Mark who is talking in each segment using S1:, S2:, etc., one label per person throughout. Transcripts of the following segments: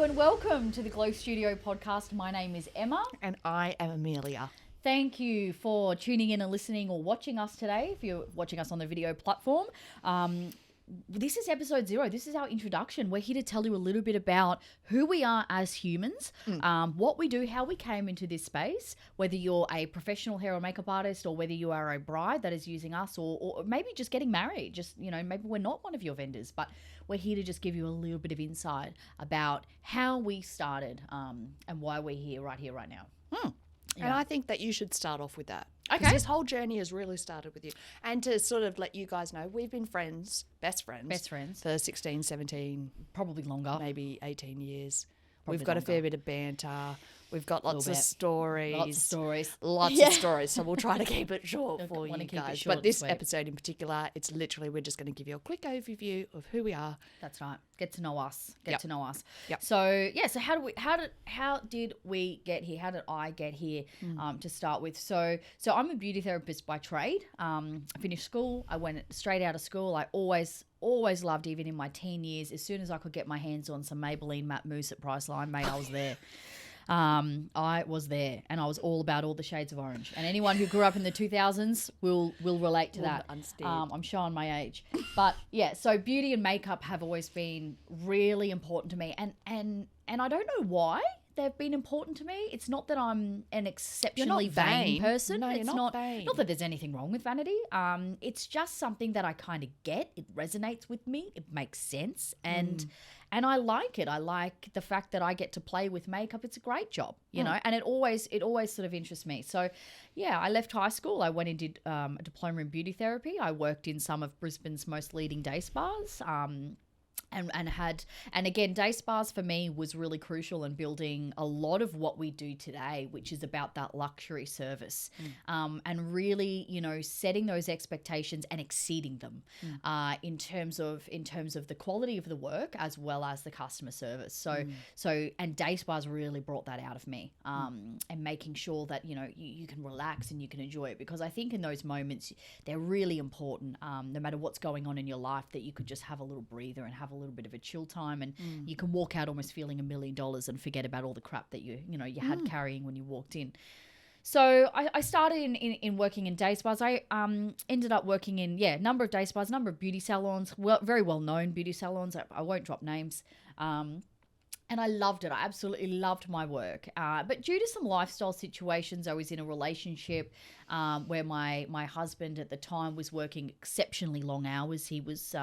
S1: and welcome to the Glow Studio podcast. My name is Emma.
S2: And I am Amelia.
S1: Thank you for tuning in and listening or watching us today. If you're watching us on the video platform, this is episode 0. This is our introduction. We're here to tell you a little bit about who we are as humans, what we do, how we came into this space, whether you're a professional hair or makeup artist or whether you are a bride that is using us or maybe just getting married. Just, maybe we're not one of your vendors, but we're here to just give you a little bit of insight about how we started and why we're here, right now.
S2: And I think that you should start off with that.
S1: Okay.
S2: Because this whole journey has really started with you. And to sort of let you guys know, we've been best friends. For 16, 17.
S1: Probably longer.
S2: Maybe 18 years.
S1: Probably
S2: We've got
S1: longer.
S2: a fair bit of banter. We've got lots of stories.
S1: Lots of stories.
S2: So we'll try to keep it short for you guys. But this episode in particular, it's literally, we're just going to give you a quick overview of who we are.
S1: That's right. Get to know us.
S2: Yep.
S1: So how did we get here? How did I get here to start with? So I'm a beauty therapist by trade. I finished school. I went straight out of school. I always loved, even in my teen years, as soon as I could get my hands on some Maybelline matte mousse at Priceline, mate, I was there. I was there, and I was all about all the shades of orange. And anyone who grew up in the 2000s will relate to that. I'm showing my age, but yeah. So beauty and makeup have always been really important to me, and I don't know why they've been important to me. It's not that I'm an exceptionally vain person.
S2: No,
S1: it's
S2: you're not vain.
S1: Not that there's anything wrong with vanity. It's just something that I kind of get. It resonates with me. It makes sense, and I like it. I like the fact that I get to play with makeup. It's a great job, and it always sort of interests me. So, yeah, I left high school. I went and did a diploma in beauty therapy. I worked in some of Brisbane's most leading day spas. And again, day spas for me was really crucial in building a lot of what we do today, which is about that luxury service, and really, setting those expectations and exceeding them, in terms of the quality of the work as well as the customer service. And day spas really brought that out of me, and making sure that you can relax and you can enjoy it, because I think in those moments they're really important. No matter what's going on in your life, that you could just have a little breather and have a little bit of a chill time, and you can walk out almost feeling $1 million and forget about all the crap that you had carrying when you walked in. So I started in working in day spas. I ended up working in a number of day spas, number of beauty salons, very well known beauty salons. I won't drop names. And I loved it. I absolutely loved my work. But due to some lifestyle situations, I was in a relationship where my husband at the time was working exceptionally long hours. He was,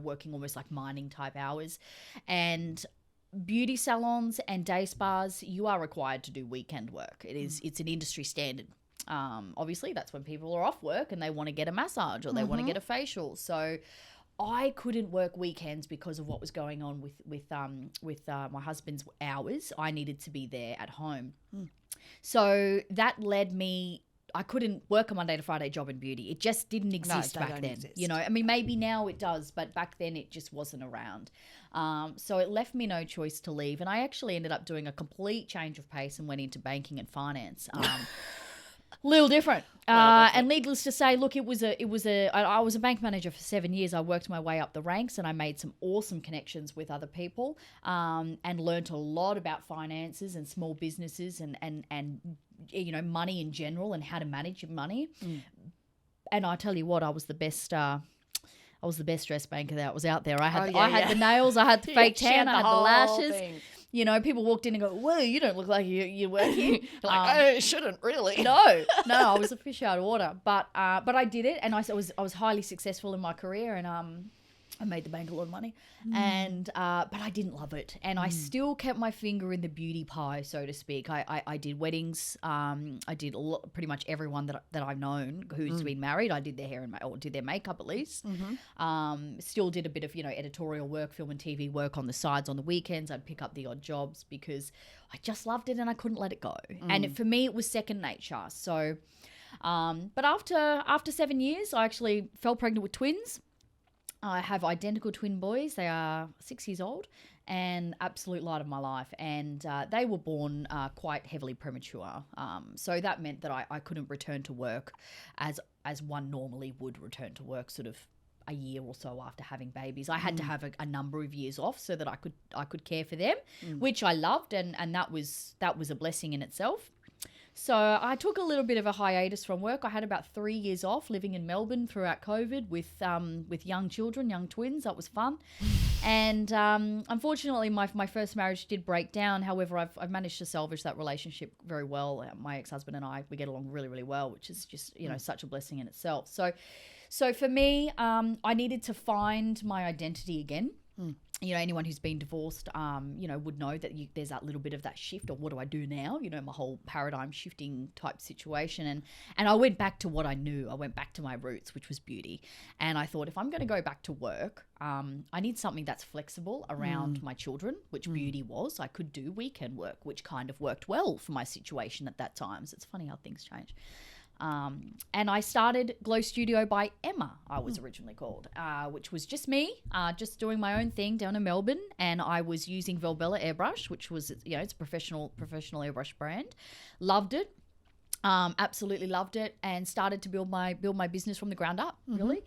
S1: working almost like mining type hours. And beauty salons and day spas, you are required to do weekend work. It's an industry standard. Obviously, that's when people are off work and they want to get a massage or they want to get a facial. So I couldn't work weekends because of what was going on with my husband's hours. I needed to be there at home. So that led me, I couldn't work a Monday to Friday job in beauty. It just didn't exist back then. Exist. Maybe now it does, but back then it just wasn't around. So it left me no choice to leave. And I actually ended up doing a complete change of pace and went into banking and finance. Little different. And needless to say, look, I was a bank manager for 7 years. I worked my way up the ranks and I made some awesome connections with other people, and learnt a lot about finances and small businesses and money in general and how to manage your money. And I tell you what, I was the best dressed banker that was out there. I had the nails, I had the fake tan, I had the lashes. Thing. People walked in and go, "Well, you don't look like you work here."
S2: It shouldn't really.
S1: No, I was a fish out of water. But I did it, and I was highly successful in my career, and I made the bank a lot of money, and but I didn't love it, and I still kept my finger in the beauty pie, so to speak. I did weddings. I did pretty much everyone that I've known who's been married. I did their hair or did their makeup at least. Still did a bit of editorial work, film and TV work on the sides on the weekends. I'd pick up the odd jobs because I just loved it and I couldn't let it go. And for me, it was second nature. So, but after 7 years, I actually fell pregnant with twins. I have identical twin boys. They are 6 years old and absolute light of my life. And they were born quite heavily premature. So that meant that I couldn't return to work as one normally would return to work sort of a year or so after having babies. I had to have a number of years off so that I could care for them, which I loved, and that was a blessing in itself. So I took a little bit of a hiatus from work. I had about 3 years off living in Melbourne throughout COVID with young children, young twins. That was fun. And unfortunately, my first marriage did break down. However, I've managed to salvage that relationship very well. My ex-husband and I, we get along really, really well, which is just, such a blessing in itself. So for me, I needed to find my identity again. Anyone who's been divorced, would know that there's that little bit of that shift, or what do I do now? My whole paradigm shifting type situation. And I went back to what I knew. I went back to my roots, which was beauty. And I thought, if I'm going to go back to work, I need something that's flexible around my children, which beauty was. I could do weekend work, which kind of worked well for my situation at that time. So it's funny how things change. And I started Glow Studio by Emma, I was originally called, which was just me, just doing my own thing down in Melbourne. And I was using Velbella Airbrush, which was, it's a professional airbrush brand. Loved it. Absolutely loved it, and started to build my business from the ground up, really.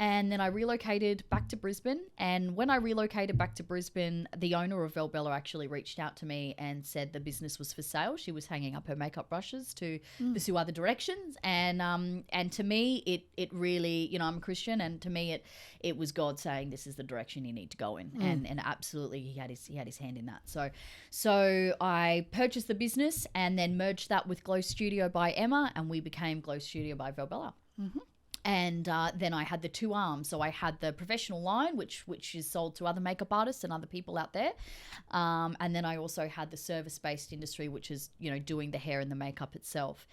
S1: And then I relocated back to Brisbane. And when I relocated back to Brisbane, the owner of Velbella actually reached out to me and said the business was for sale. She was hanging up her makeup brushes to pursue other directions. And to me, it really, I'm a Christian, and to me, it was God saying, this is the direction you need to go in. And absolutely, he had his hand in that. So I purchased the business and then merged that with Glow Studio by Emma, and we became Glow Studio by Velbella. And then I had the two arms. So I had the professional line, which is sold to other makeup artists and other people out there. And then I also had the service-based industry, which is, doing the hair and the makeup itself.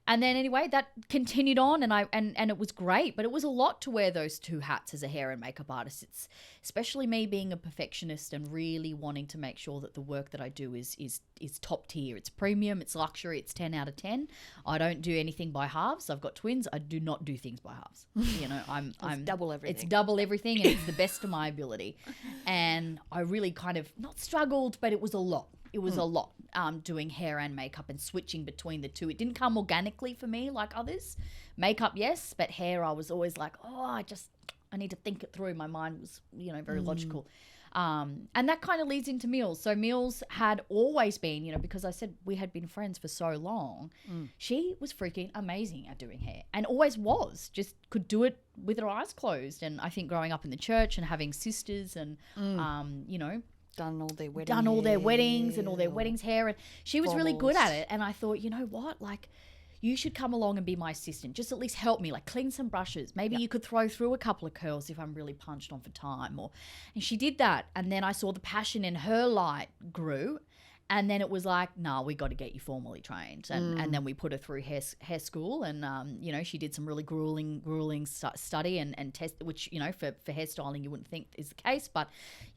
S1: And then anyway, that continued on, and it was great, but it was a lot to wear those two hats as a hair and makeup artist. It's especially me being a perfectionist and really wanting to make sure that the work that I do is top tier. It's premium, it's luxury, it's 10 out of 10. I don't do anything by halves. I've got twins. I do not do things by halves. I'm
S2: double everything.
S1: It's double everything, and it's the best of my ability. And I really kind of not struggled, but it was a lot. It was a lot doing hair and makeup and switching between the two. It didn't come organically for me like others. Makeup, yes, but hair, I was always like, I need to think it through. My mind was, very logical. And that kind of leads into Mills. So Mills had always been, because I said we had been friends for so long, she was freaking amazing at doing hair, and always was, just could do it with her eyes closed. And I think growing up in the church and having sisters and,
S2: done all their
S1: weddings and all their weddings hair, and she was really good at it. And I thought, you know what, like, you should come along and be my assistant, just at least help me, like clean some brushes, maybe you could throw through a couple of curls if I'm really punched on for time. And she did that, and then I saw the passion in her light grew. And then it was like, no, we got to get you formally trained. And then we put her through hair school, and, she did some really grueling study and test, which, for hairstyling you wouldn't think is the case, but,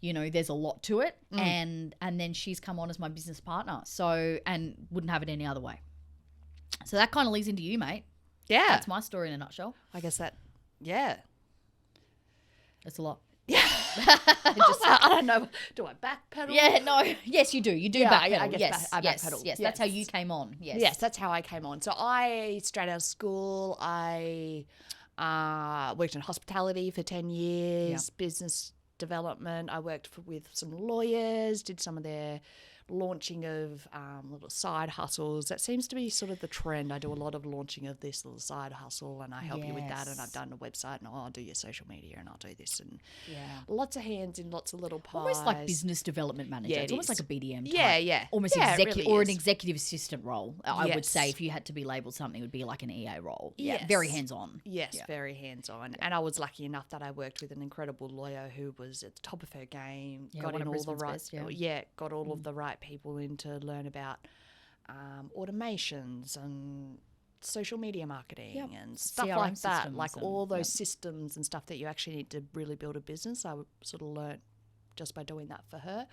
S1: there's a lot to it. And then she's come on as my business partner. So, and wouldn't have it any other way. So that kind of leads into you, mate.
S2: Yeah.
S1: That's my story in a nutshell.
S2: I guess that, yeah.
S1: It's a lot.
S2: Yeah. I don't know. Do I backpedal?
S1: Yeah, no. Yes, you do. You do backpedal.
S2: I guess I backpedal.
S1: Yes, that's how you came on.
S2: Yes, that's how I came on. So straight out of school, I worked in hospitality for 10 years, business development. I worked with some lawyers, did some of their launching of little side hustles. That seems to be sort of the trend. I do a lot of launching of this little side hustle, and I help you with that, and I've done a website, and I'll do your social media, and I'll do this, and lots of hands in lots of little pies.
S1: Almost like business development manager.
S2: Yeah,
S1: it's almost like a BDM type.
S2: Yeah.
S1: Almost
S2: really
S1: or
S2: is.
S1: an executive assistant role. I would say if you had to be labelled something, it would be like an EA role.
S2: Yes.
S1: Very hands-on.
S2: Yes, very hands-on. And I was lucky enough that I worked with an incredible lawyer who was at the top of her game, got in all the right, got all of the right people in to learn about automations and social media marketing and stuff CRM like that, like all those systems and stuff that you actually need to really build a business. I sort of learnt just by doing that for her,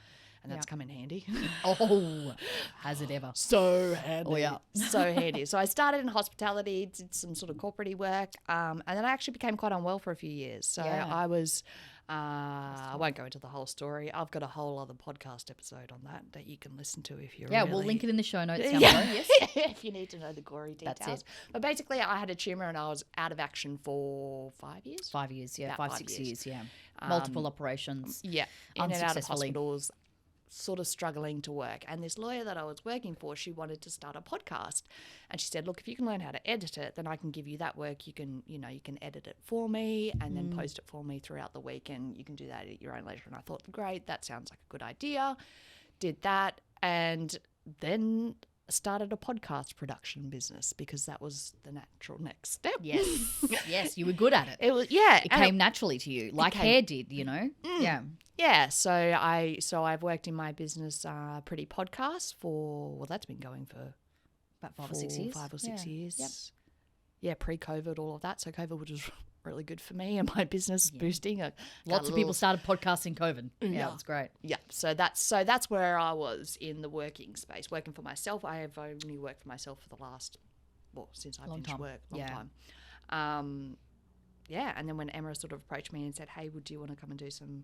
S2: and that's come in handy.
S1: Oh, has it ever?
S2: So handy.
S1: Oh, yeah.
S2: So handy. So I started in hospitality, did some sort of corporate work, and then I actually became quite unwell for a few years. So I was I won't go into the whole story. I've got a whole other podcast episode on that you can listen to if you're
S1: we'll link it in the show notes down
S2: yeah.
S1: below. Yes.
S2: If you need to know the gory details.
S1: That's it.
S2: But basically, I had a tumour and I was out of action for 5 years.
S1: 5 years, yeah.
S2: About
S1: 6 years, yeah. Multiple operations.
S2: Yeah, in and out of
S1: Unsuccessfully.
S2: hospitals, sort of struggling to work. And this lawyer that I was working for, she wanted to start a podcast. And she said, look, if you can learn how to edit it, then I can give you that work. You can edit it for me and then post it for me throughout the week, and you can do that at your own leisure. And I thought, great, that sounds like a good idea. Did that, and then started a podcast production business because that was the natural next step.
S1: Yes. Yes, you were good at it.
S2: It was, yeah.
S1: It came naturally to you, like hair did, Yeah.
S2: Yeah, so I've worked in my business Pretty Podcast for, that's been going for
S1: about 5 or 6 years.
S2: 5 or 6
S1: Yeah.
S2: years.
S1: Yep.
S2: Yeah, pre-COVID, all of that. So COVID was really good for me and my business boosting.
S1: Lots of people started podcasting COVID. Yeah, it's great.
S2: Yeah, so that's where I was in the working space, working for myself. I have only worked for myself for the last, since I finished work, long time. Yeah, and then when Emma sort of approached me and said, hey, would you want to come and do some,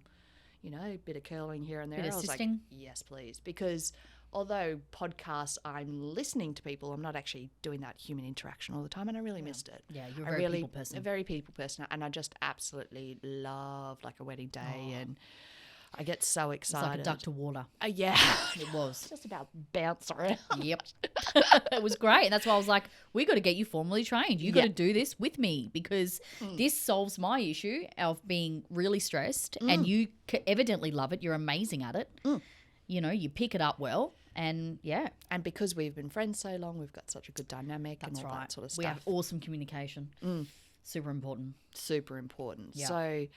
S2: bit of curling here and there?
S1: Bit of
S2: I was
S1: assisting?
S2: like, yes, please. Because although podcasts, I'm listening to people, I'm not actually doing that human interaction all the time, and I really missed it.
S1: Yeah, you're a very people person.
S2: A very people person, and I just absolutely love like a wedding day, and I get so excited.
S1: It's like a duck to water.
S2: Yeah.
S1: It was.
S2: Just about bounce around.
S1: Yep. It was great. And that's why I was like, we got to get you formally trained. You got to do this with me because this solves my issue of being really stressed and you evidently love it. You're amazing at it. You pick it up well. And
S2: and because we've been friends so long, we've got such a good dynamic and all that sort of stuff.
S1: We have awesome communication. Super important.
S2: Super important.
S1: Yeah.
S2: So,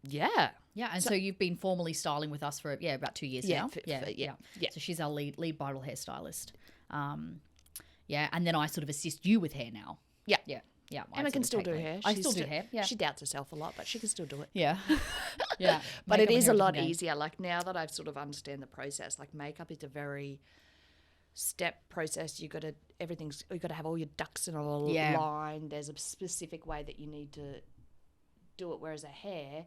S1: Yeah, and so you've been formally styling with us for about 2 years now.
S2: Yeah.
S1: So she's our lead bridal hairstylist. And then I sort of assist you with hair now.
S2: Yeah. Emma can still do
S1: lead.
S2: hair.
S1: I still do hair. Yeah,
S2: She doubts herself a lot, but she can still do it.
S1: yeah, yeah.
S2: But
S1: Makeup
S2: it is a
S1: and hair
S2: lot
S1: different game.
S2: easier. Like now that I've sort of understand the process, like makeup is a very step process. You got to have all your ducks in a line. There's a specific way that you need to do it. Whereas a hair,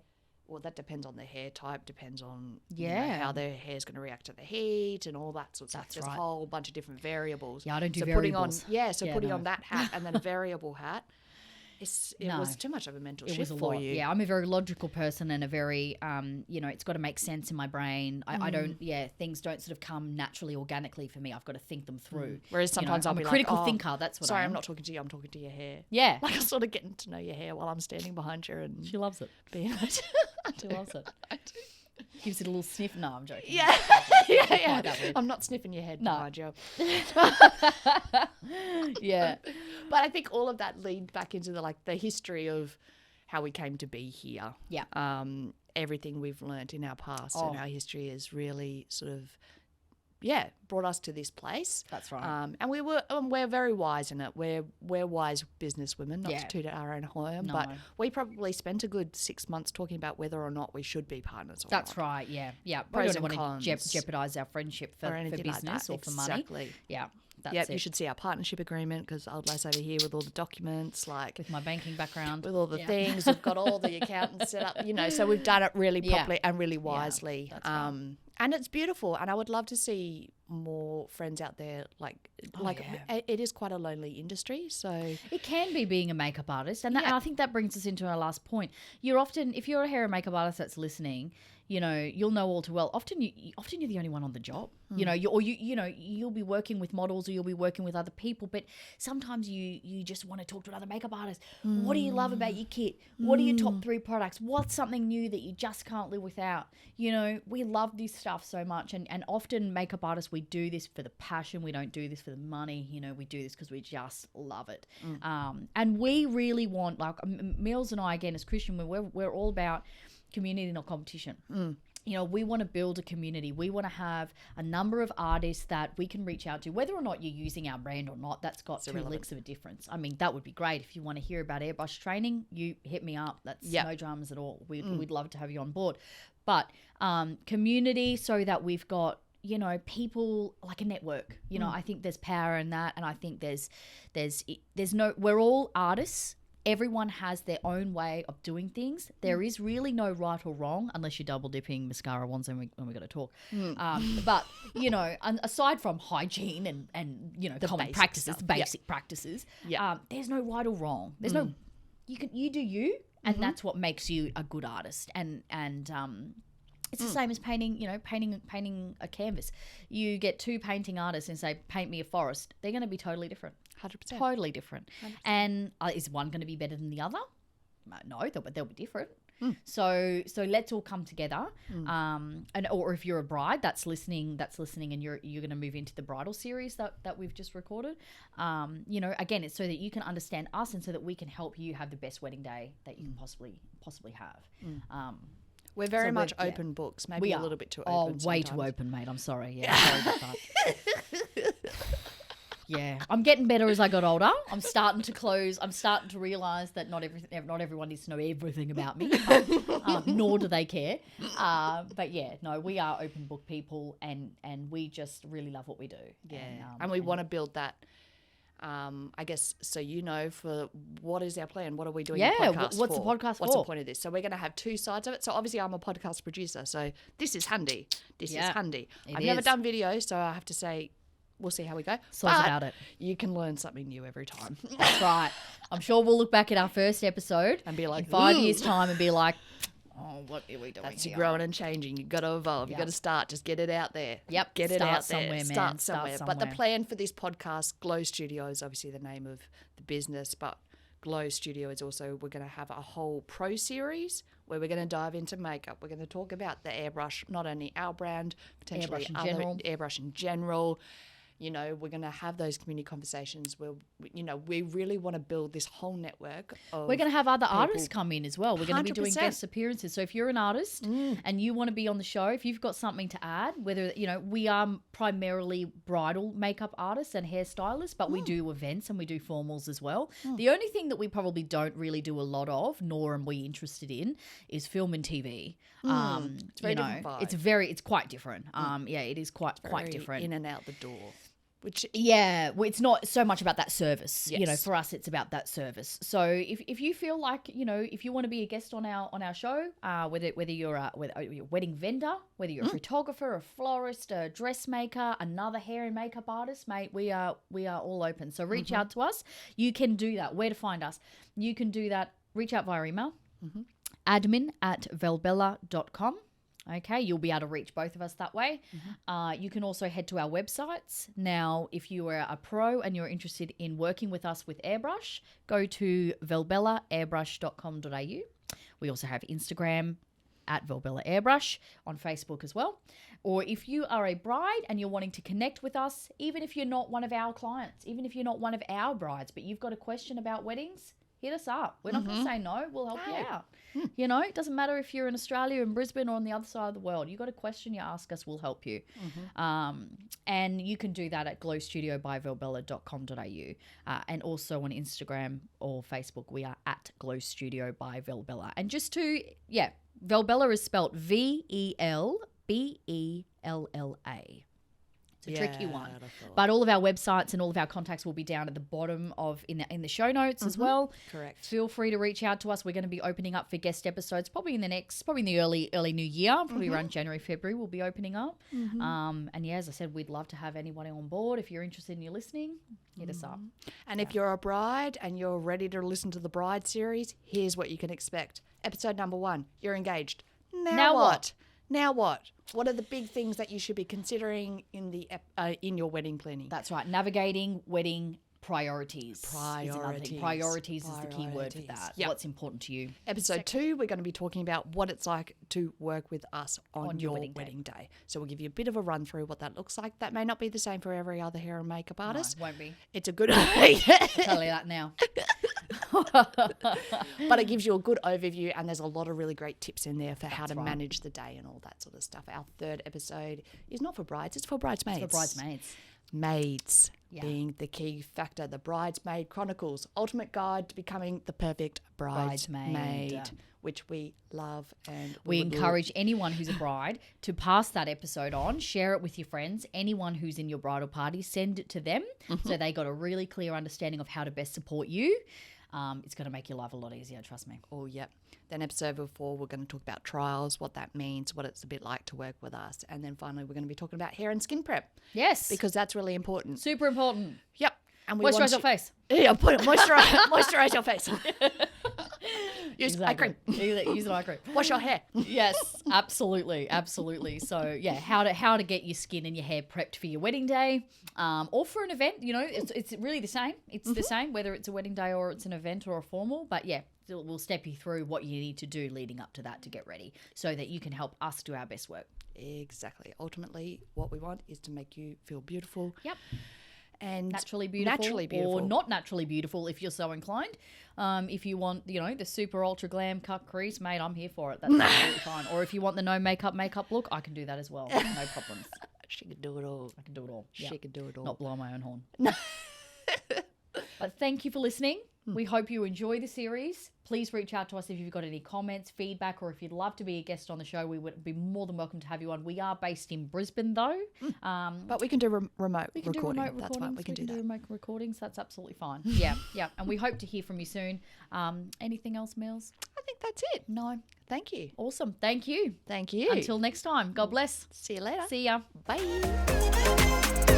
S2: well, that depends on the hair type, depends on how their hair's going to react to the heat and all that sort of stuff. There's a whole bunch of different variables.
S1: Yeah, I don't do
S2: variables.
S1: variables.
S2: Putting on that hat and then a variable hat, it was too much of a mental shift for you.
S1: Yeah, I'm a very logical person and a very, it's got to make sense in my brain. I don't, things don't sort of come naturally, organically for me. I've got to think them through.
S2: Whereas sometimes I'll
S1: I'm
S2: be
S1: a critical
S2: like,
S1: thinker. That's what
S2: sorry,
S1: I am.
S2: I'm not talking to you. I'm talking to your hair.
S1: Yeah.
S2: Like I'm sort of getting to know your hair while I'm standing behind you and
S1: She loves it.
S2: being it.
S1: She loves it.
S2: I do.
S1: Gives it a little sniff. No, I'm joking.
S2: Yeah.
S1: Quite that weird.
S2: I'm not sniffing your head behind you.
S1: Yeah.
S2: But I think all of that leads back into the history of how we came to be here.
S1: Yeah.
S2: Everything we've learnt in our past and our history has really sort of, brought us to this place.
S1: That's right.
S2: And we're very wise in it. We're wise businesswomen, not to toot our own horn, but we probably spent a good 6 months talking about whether or not we should be partners or
S1: That's
S2: not.
S1: right. Yeah. Yeah. We
S2: Pros
S1: don't
S2: and
S1: want to
S2: cons.
S1: jeopardize our friendship for
S2: anything like
S1: business
S2: that.
S1: or for money.
S2: Exactly.
S1: Yeah. That's
S2: Yeah,
S1: it.
S2: you should see our partnership agreement because I'll lace over here with all the documents,
S1: With my banking background.
S2: with all the things. We've got all the accountants set up, so we've done it really properly and really wisely.
S1: that's right.
S2: And it's beautiful. And I would love to see more friends out there. It is quite a lonely industry. So
S1: It can be being a makeup artist. And I think that brings us into our last point. If you're a hair and makeup artist that's listening, you'll know all too well. Often you're the only one on the job. You'll be working with models or you'll be working with other people, but sometimes you just want to talk to another makeup artist. What do you love about your kit? What are your top 3 products? What's something new that you just can't live without? We love this stuff so much, and often makeup artists, we do this for the passion. We don't do this for the money. We do this because we just love it. And we really want, Mills and I, again, as Christian, we're all about community, not competition. We want to build a community. We want to have a number of artists that we can reach out to, whether or not you're using our brand or not. That's got 2 licks of a difference. I mean, that would be great. If you want to hear about Airbrush training, you hit me up. That's no dramas at all. We'd love to have you on board. But community, so that we've got, people, like a network. I think there's power in that, and I think we're all artists Everyone has their own way of doing things. There is really no right or wrong unless you're double dipping mascara wands and we're going to talk. But, you know, aside from hygiene and you know,
S2: The
S1: common
S2: basic
S1: practices,
S2: stuff.
S1: the basic practices, there's no right or wrong. There's no, you do you, and that's what makes you a good artist. And it's the same as painting, you know, painting a canvas. You get two painting artists and say, paint me a forest. They're going to be totally different.
S2: 100%.
S1: Totally different. 100%. And is one going to be better than the other? No, they'll be different. So let's all come together. Or if you're a bride that's listening and you're going to move into the Bridal Series that we've just recorded, you know, again, it's so that you can understand us and so that we can help you have the best wedding day that you can possibly have.
S2: We're very much open books, maybe a little bit too open.
S1: Oh, way too open, mate. I'm sorry. Yeah, sorry about that. Yeah, I'm getting better as I got older. I'm starting to realise that not everyone needs to know everything about me, nor do they care. But yeah, no, we are open book people, and we just really love what we do.
S2: Yeah, and we want to build that. I guess so. You know, for what is our plan? What are we doing?
S1: Yeah,
S2: the podcast
S1: what's
S2: for?
S1: the podcast for?
S2: What's the point of this? So we're going to have two sides of it. So obviously, I'm a podcast producer, so this is handy. This is handy. I've never done video, so I have to say, we'll see how we go.
S1: About it.
S2: You can learn something new every time.
S1: That's right. I'm sure we'll look back at our first episode
S2: and be like,
S1: in 5 years' time, and be like, oh, what are we doing?
S2: That's
S1: here?
S2: growing and changing. You've got to evolve. You've got to start. Just get it out there.
S1: Yep.
S2: Get it out there.
S1: Man.
S2: Start somewhere. But the plan for this podcast, Glow Studio, is obviously the name of the business, but Glow Studio is also, we're going to have a whole pro series where we're going to dive into makeup. We're going to talk about the airbrush, not only our brand, potentially airbrush in general. You know, we're going to have those community conversations where, you know, we really want to build this whole network of
S1: We're going to have other
S2: people.
S1: artists come in as well. We're going to be doing
S2: 100%.
S1: guest appearances. So if you're an artist and you want to be on the show, if you've got something to add, whether, you know, we are primarily bridal makeup artists and hairstylists, but we do events and we do formals as well. The only thing that we probably don't really do a lot of, nor am we interested in, is film and TV.
S2: It's very different vibe.
S1: It's quite different. Yeah, it is quite different.
S2: In and out the door. Which
S1: it's not so much about that service.
S2: Yes.
S1: You know, for us, it's about that service. So if you feel like, you know, if you want to be a guest on our show, whether you're a wedding vendor, whether you're a photographer, a florist, a dressmaker, another hair and makeup artist, mate, we are all open. So reach out to us. You can do that. Where to find us? You can do that. Reach out via email. admin@velbella.com. Okay, you'll be able to reach both of us that way. You can also head to our websites. Now, if you are a pro and you're interested in working with us with Airbrush, go to velbellaairbush.com.au. We also have Instagram at Velbella Airbrush, on Facebook as well. Or if you are a bride and you're wanting to connect with us, even if you're not one of our clients, even if you're not one of our brides, but you've got a question about weddings, hit us up. We're not going to say no. We'll help you out. You know, it doesn't matter if you're in Australia, in Brisbane, or on the other side of the world. You got a question, you ask us, we'll help you. And you can do that at glowstudiobyvelbella.com.au. And also on Instagram or Facebook, we are at Glow Studio by Velbella. And just to, Velbella is spelt Velbella. It's a tricky one. But all of our websites and all of our contacts will be down at the bottom of in the show notes as well.
S2: Correct.
S1: Feel free to reach out to us. We're going to be opening up for guest episodes probably in the early new year, probably around January, February we'll be opening up. And yeah, as I said, we'd love to have anybody on board. If you're interested in your listening, hit us up.
S2: And if you're a bride and you're ready to listen to the Bride series, here's what you can expect. Episode number 1, you're engaged. Now what? Now what? What are the big things that you should be considering in your wedding planning?
S1: That's right. Navigating wedding priorities. Priorities is the key word for that. Yep. What's important to you.
S2: Episode 2, we're going to be talking about what it's like to work with us on your wedding day. So we'll give you a bit of a run through what that looks like. That may not be the same for every other hair and makeup artist.
S1: No, won't be.
S2: It's a good...
S1: I'll tell you that now.
S2: But it gives you a good overview, and there's a lot of really great tips in there for how to manage the day and all that sort of stuff. Our 3rd episode is not for brides, it's for bridesmaids.
S1: It's for bridesmaids.
S2: Maids being the key factor. The Bridesmaid Chronicles, ultimate guide to becoming the perfect bridesmaid, which we love. And
S1: we encourage anyone who's a bride to pass that episode on, share it with your friends. Anyone who's in your bridal party, send it to them so they got a really clear understanding of how to best support you. it's going to make your life a lot easier, trust me.
S2: Oh, yep. Then episode 4, we're going to talk about trials, what that means, what it's a bit like to work with us. And then finally, we're going to be talking about hair and skin prep.
S1: Yes.
S2: Because that's really important.
S1: Super important.
S2: Yep. And we
S1: Moisturize your face.
S2: Yeah, moisturize your face. Use eye cream.
S1: Use an eye cream.
S2: Wash your hair.
S1: Yes, absolutely. So yeah, how to get your skin and your hair prepped for your wedding day, or for an event. You know, it's really the same. It's the same whether it's a wedding day or it's an event or a formal. But yeah, we'll step you through what you need to do leading up to that to get ready, so that you can help us do our best work.
S2: Exactly. Ultimately, what we want is to make you feel beautiful.
S1: Yep.
S2: And
S1: naturally beautiful, or not naturally beautiful if you're so inclined. If you want, the super ultra glam cut crease, mate, I'm here for it. That's absolutely fine. Or if you want the no makeup makeup look, I can do that as well. No problems.
S2: She can do it all.
S1: I can do it all.
S2: She can do it all.
S1: Not blow my own horn. But thank you for listening. We hope you enjoy the series. Please reach out to us if you've got any comments, feedback, or if you'd love to be a guest on the show. We would be more than welcome to have you on. We are based in Brisbane, though.
S2: But we can do remote
S1: we can
S2: recording.
S1: Do remote
S2: That's fine. We can do that.
S1: Remote recordings. That's absolutely fine. Yeah. And we hope to hear from you soon. Anything else, Mills?
S2: I think that's it.
S1: No.
S2: Thank you.
S1: Awesome. Thank you.
S2: Thank you.
S1: Until next time. God bless.
S2: See you later.
S1: See ya.
S2: Bye.